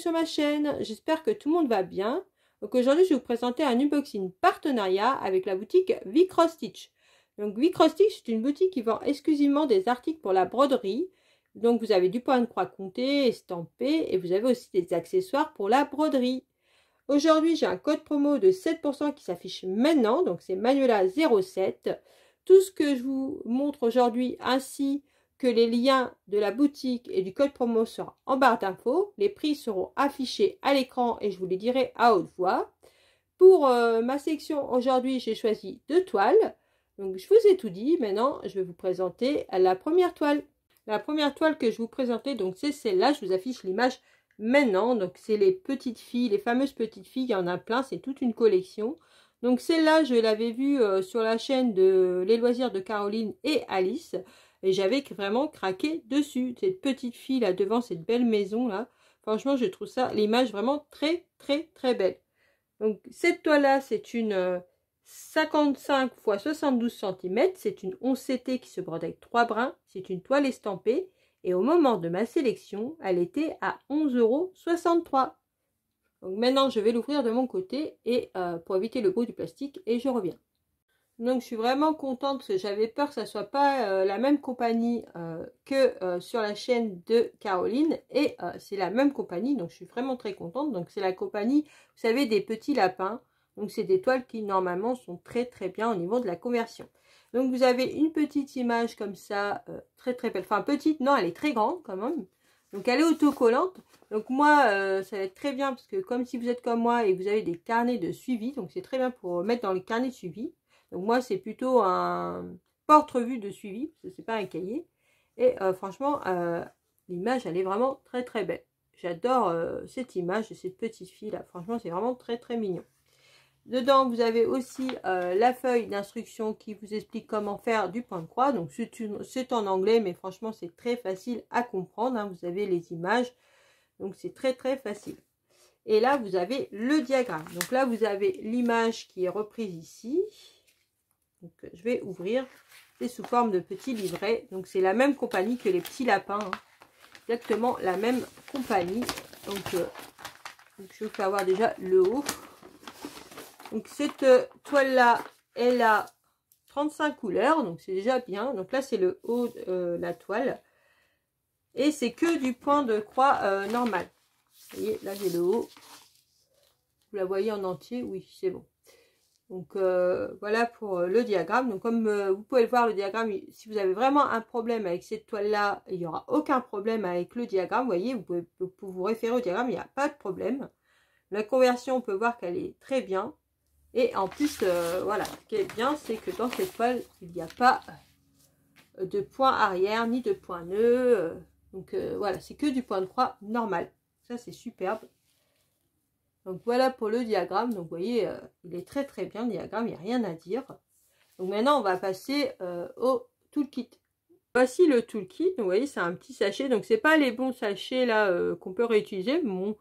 sur ma chaîne, j'espère que tout le monde va bien. Donc aujourd'hui je vais vous présenter un unboxing partenariat avec la boutique V-Cross Stitch. Donc V-Cross Stitch c'est une boutique qui vend exclusivement des articles pour la broderie. Donc vous avez du point de croix compté, estampé et vous avez aussi des accessoires pour la broderie. Aujourd'hui j'ai un code promo de 7% qui s'affiche maintenant, donc c'est Manuela07. Tout ce que je vous montre aujourd'hui ainsi que les liens de la boutique et du code promo seront en barre d'infos. Les prix seront affichés à l'écran et je vous les dirai à haute voix. Pour ma section aujourd'hui, j'ai choisi 2 toiles. Donc je vous ai tout dit. Maintenant, je vais vous présenter la première toile. La première toile que je vous présentais, donc c'est celle-là. Je vous affiche l'image maintenant. Donc c'est les petites filles, les fameuses petites filles. Il y en a plein, c'est toute une collection. Donc celle-là, je l'avais vue sur la chaîne de Les Loisirs de Caroline et Alice. Et j'avais vraiment craqué dessus. Cette petite fille là devant cette belle maison là. Franchement, je trouve ça, l'image vraiment très belle. Donc cette toile là, c'est une 55 x 72 cm. C'est une 11 CT qui se brode avec 3 brins. C'est une toile estampée. Et au moment de ma sélection, elle était à 11,63 €. Donc maintenant, je vais l'ouvrir de mon côté et pour éviter le bruit du plastique et je reviens. Donc je suis vraiment contente parce que j'avais peur que ça soit pas la même compagnie que sur la chaîne de Caroline et c'est la même compagnie, donc je suis vraiment très contente. Donc c'est la compagnie, vous savez, des petits lapins. Donc c'est des toiles qui normalement sont très bien au niveau de la conversion. Donc vous avez une petite image comme ça, très belle. Enfin petite, non, elle est très grande quand même. Donc elle est autocollante. Donc moi, ça va être très bien parce que comme si vous êtes comme moi et vous avez des carnets de suivi, donc c'est très bien pour mettre dans les carnets de suivi. Donc moi, c'est plutôt un porte-revue de suivi, parce que c'est pas un cahier. Et franchement, l'image, elle est vraiment très belle. J'adore cette image de cette petite fille là. Franchement, c'est vraiment très mignon. Dedans, vous avez aussi la feuille d'instruction qui vous explique comment faire du point de croix. Donc c'est en anglais, mais franchement, c'est très facile à comprendre, hein. Vous avez les images, donc c'est très facile. Et là, vous avez le diagramme. Donc là, vous avez l'image qui est reprise ici. Donc, je vais ouvrir, c'est sous forme de petits livrets. Donc c'est la même compagnie que les petits lapins, hein. Exactement la même compagnie. Donc je vous fais avoir déjà le haut. Donc cette toile là, elle a 35 couleurs, donc c'est déjà bien. Donc là c'est le haut de la toile. Et c'est que du point de croix normal. Vous voyez, là j'ai le haut. Vous la voyez en entier? Oui, c'est bon. Donc voilà pour le diagramme. Donc comme vous pouvez le voir, le diagramme, si vous avez vraiment un problème avec cette toile là, il n'y aura aucun problème avec le diagramme. Vous voyez, vous pouvez vous référer au diagramme, il n'y a pas de problème. La conversion, on peut voir qu'elle est très bien. Et en plus, voilà, ce qui est bien, c'est que dans cette toile, il n'y a pas de point arrière ni de point nœud. Donc voilà, c'est que du point de croix normal. Ça, c'est superbe. Donc voilà pour le diagramme. Donc vous voyez, il est très bien le diagramme, il n'y a rien à dire. Donc maintenant on va passer au toolkit. Voici le toolkit. Donc vous voyez, c'est un petit sachet. Donc c'est pas les bons sachets là qu'on peut réutiliser. Bon.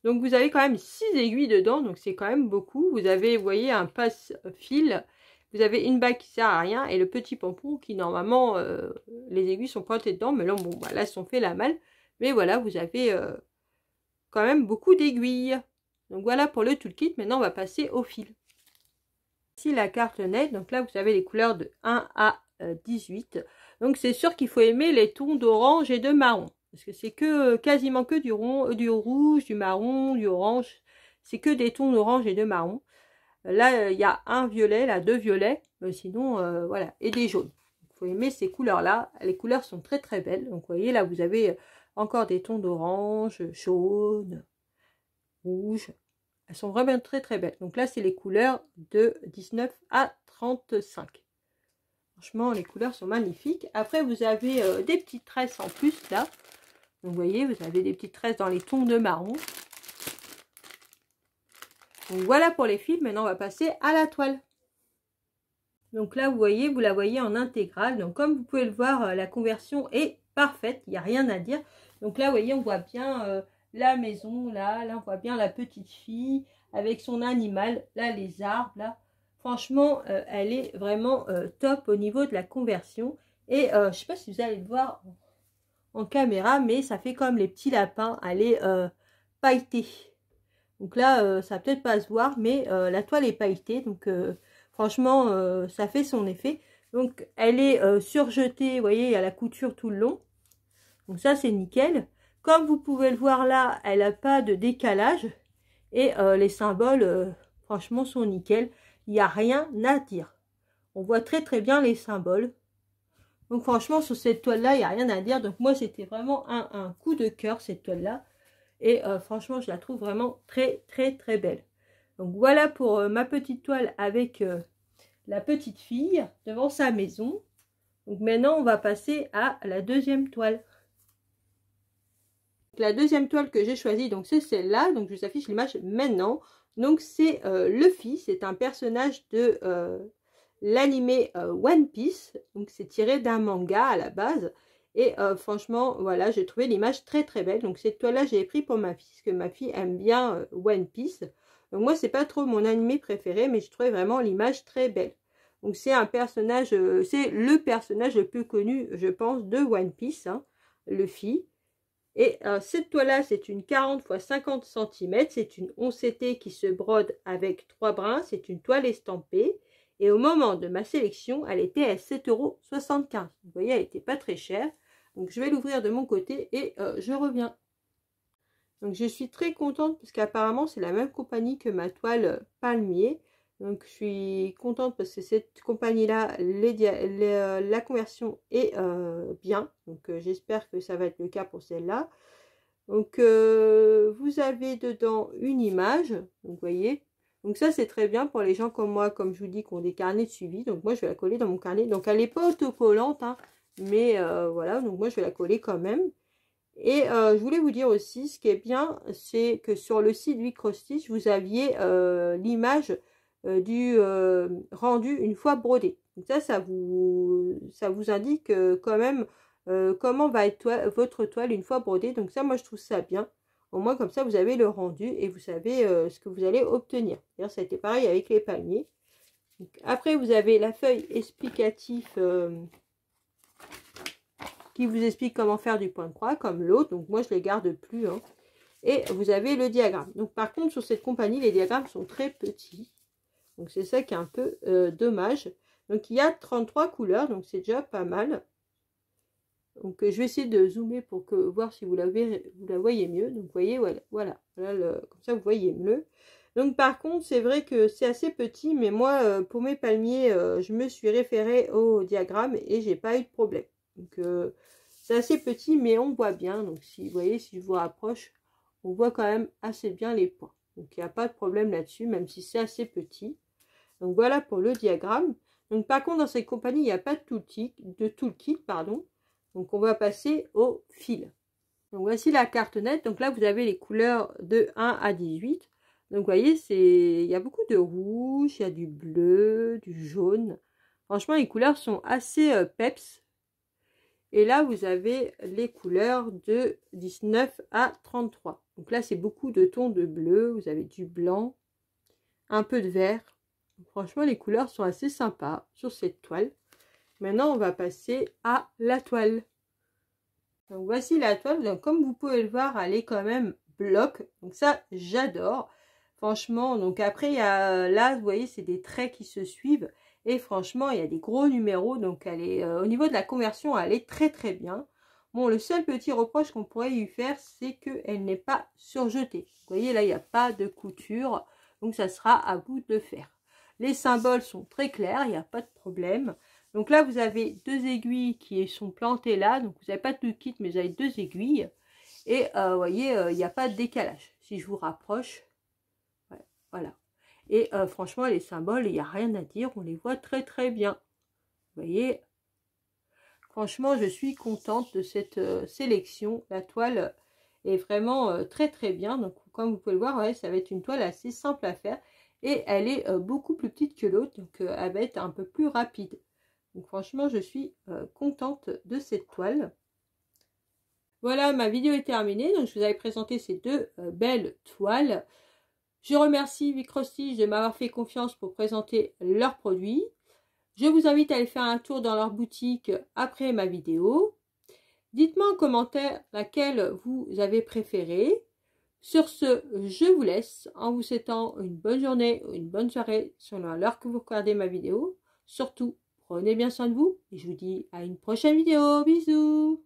Donc vous avez quand même 6 aiguilles dedans, donc c'est quand même beaucoup. Vous avez, vous voyez, un passe-fil. Vous avez une bague qui sert à rien et le petit pompon qui normalement les aiguilles sont pointées dedans, mais là bon, bah, là elles sont fait la malle. Mais voilà, vous avez quand même beaucoup d'aiguilles. Donc voilà pour le toolkit. Maintenant on va passer au fil. Ici la carte net. Donc là vous avez les couleurs de 1 à 18. Donc c'est sûr qu'il faut aimer les tons d'orange et de marron. Parce que c'est que quasiment que du rouge, du marron, du orange. C'est que des tons d'orange et de marron. Là il y a un violet, là 2 violets. Sinon voilà. Et des jaunes. Il faut aimer ces couleurs là. Les couleurs sont très belles. Donc vous voyez là vous avez encore des tons d'orange, jaune, rouge. Elles sont vraiment très belles. Donc là, c'est les couleurs de 19 à 35. Franchement, les couleurs sont magnifiques. Après, vous avez des petites tresses en plus là. Donc vous voyez, vous avez des petites tresses dans les tons de marron. Donc voilà pour les fils. Maintenant, on va passer à la toile. Donc là, vous voyez, vous la voyez en intégrale. Donc comme vous pouvez le voir, la conversion est parfaite. Il n'y a rien à dire. Donc là, vous voyez, on voit bien... la maison, là on voit bien la petite fille avec son animal, là les arbres, là. Franchement, elle est vraiment top au niveau de la conversion. Et je sais pas si vous allez le voir en caméra, mais ça fait comme les petits lapins. Elle est pailletée. Donc là, ça va peut-être pas se voir, mais la toile est pailletée. Donc franchement, ça fait son effet. Donc elle est surjetée, vous voyez, il y a la couture tout le long. Donc ça, c'est nickel. Comme vous pouvez le voir là, elle n'a pas de décalage. Et les symboles, franchement, sont nickel. Il n'y a rien à dire. On voit très très bien les symboles. Donc franchement, sur cette toile-là, il n'y a rien à dire. Donc moi, c'était vraiment un coup de cœur, cette toile-là. Et franchement, je la trouve vraiment très très très belle. Donc voilà pour ma petite toile avec la petite fille devant sa maison. Donc maintenant, on va passer à la deuxième toile. La deuxième toile que j'ai choisie, donc c'est celle-là. Donc je vous affiche l'image maintenant. Donc c'est Luffy, c'est un personnage de l'animé One Piece. Donc c'est tiré d'un manga à la base. Et franchement, voilà, j'ai trouvé l'image très très belle. Donc cette toile-là, j'ai pris pour ma fille, parce que ma fille aime bien One Piece. Donc moi, c'est pas trop mon animé préféré, mais je trouvais vraiment l'image très belle. Donc c'est un personnage, c'est le personnage le plus connu, je pense, de One Piece, hein, Luffy. Et cette toile-là, c'est une 40 x 50 cm. C'est une 11 CT qui se brode avec 3 brins. C'est une toile estampée. Et au moment de ma sélection, elle était à 7,75 €. Vous voyez, elle n'était pas très chère. Donc, je vais l'ouvrir de mon côté et je reviens. Donc, je suis très contente parce qu'apparemment, c'est la même compagnie que ma toile palmier. Donc, je suis contente parce que cette compagnie-là, la conversion est bien. Donc, j'espère que ça va être le cas pour celle-là. Donc, vous avez dedans une image. Donc, vous voyez. Donc, ça, c'est très bien pour les gens comme moi, comme je vous dis, qui ont des carnets de suivi. Donc, moi, je vais la coller dans mon carnet. Donc, elle n'est pas autocollante, hein, mais voilà. Donc, moi, je vais la coller quand même. Et je voulais vous dire aussi, ce qui est bien, c'est que sur le site Wicrostitch, vous aviez l'image du rendu une fois brodé. Donc ça vous indique quand même comment va être votre toile une fois brodée. Donc ça, moi, je trouve ça bien. Au moins, comme ça, vous avez le rendu et vous savez ce que vous allez obtenir. D'ailleurs, ça a été pareil avec les palmiers. Donc, après, vous avez la feuille explicative qui vous explique comment faire du point de croix, comme l'autre. Donc, moi, je ne les garde plus. Hein. Et vous avez le diagramme. Donc, par contre, sur cette compagnie, les diagrammes sont très petits. Donc, c'est ça qui est un peu dommage. Donc, il y a 33 couleurs. Donc, c'est déjà pas mal. Donc, je vais essayer de zoomer pour voir si vous la voyez mieux. Donc, vous voyez, voilà. Comme ça, vous voyez mieux. Donc, par contre, c'est vrai que c'est assez petit. Mais moi, pour mes palmiers, je me suis référée au diagramme et j'ai pas eu de problème. Donc, c'est assez petit, mais on voit bien. Donc, si vous voyez, si je vous rapproche, on voit quand même assez bien les points. Donc, il n'y a pas de problème là-dessus, même si c'est assez petit. Donc, voilà pour le diagramme. Donc, par contre, dans cette compagnie, il n'y a pas de toolkit, pardon. Donc, on va passer au fil. Donc, voici la carte nette. Donc, là, vous avez les couleurs de 1 à 18. Donc, vous voyez, il y a beaucoup de rouge, il y a du bleu, du jaune. Franchement, les couleurs sont assez peps. Et là, vous avez les couleurs de 19 à 33. Donc là, c'est beaucoup de tons de bleu. Vous avez du blanc, un peu de vert. Donc, franchement, les couleurs sont assez sympas sur cette toile. Maintenant, on va passer à la toile. Donc, voici la toile. Donc, comme vous pouvez le voir, elle est quand même bloc. Donc ça, j'adore. Franchement, donc après, il y a, là, vous voyez, c'est des traits qui se suivent. Et franchement, il y a des gros numéros. Donc, elle est au niveau de la conversion, elle est très, très bien. Bon, le seul petit reproche qu'on pourrait lui faire, c'est qu'elle n'est pas surjetée. Vous voyez, là, il n'y a pas de couture. Donc, ça sera à vous de le faire. Les symboles sont très clairs, il n'y a pas de problème. Donc là, vous avez 2 aiguilles qui sont plantées là. Donc, vous n'avez pas de kit, mais vous avez 2 aiguilles. Et vous voyez, il n'y a pas de décalage. Si je vous rapproche, ouais, voilà. Et franchement, les symboles, il n'y a rien à dire. On les voit très, très bien. Vous voyez, franchement, je suis contente de cette sélection. La toile est vraiment très, très bien. Donc, comme vous pouvez le voir, ouais, ça va être une toile assez simple à faire. Et elle est beaucoup plus petite que l'autre. Donc, elle va être un peu plus rapide. Donc franchement, je suis contente de cette toile. Voilà, ma vidéo est terminée. Donc je vous avais présenté ces deux belles toiles. Je remercie Wicrostitch de m'avoir fait confiance pour présenter leurs produits. Je vous invite à aller faire un tour dans leur boutique après ma vidéo. Dites-moi en commentaire laquelle vous avez préférée. Sur ce, je vous laisse en vous souhaitant une bonne journée ou une bonne soirée selon l'heure que vous regardez ma vidéo. Surtout, prenez bien soin de vous et je vous dis à une prochaine vidéo. Bisous!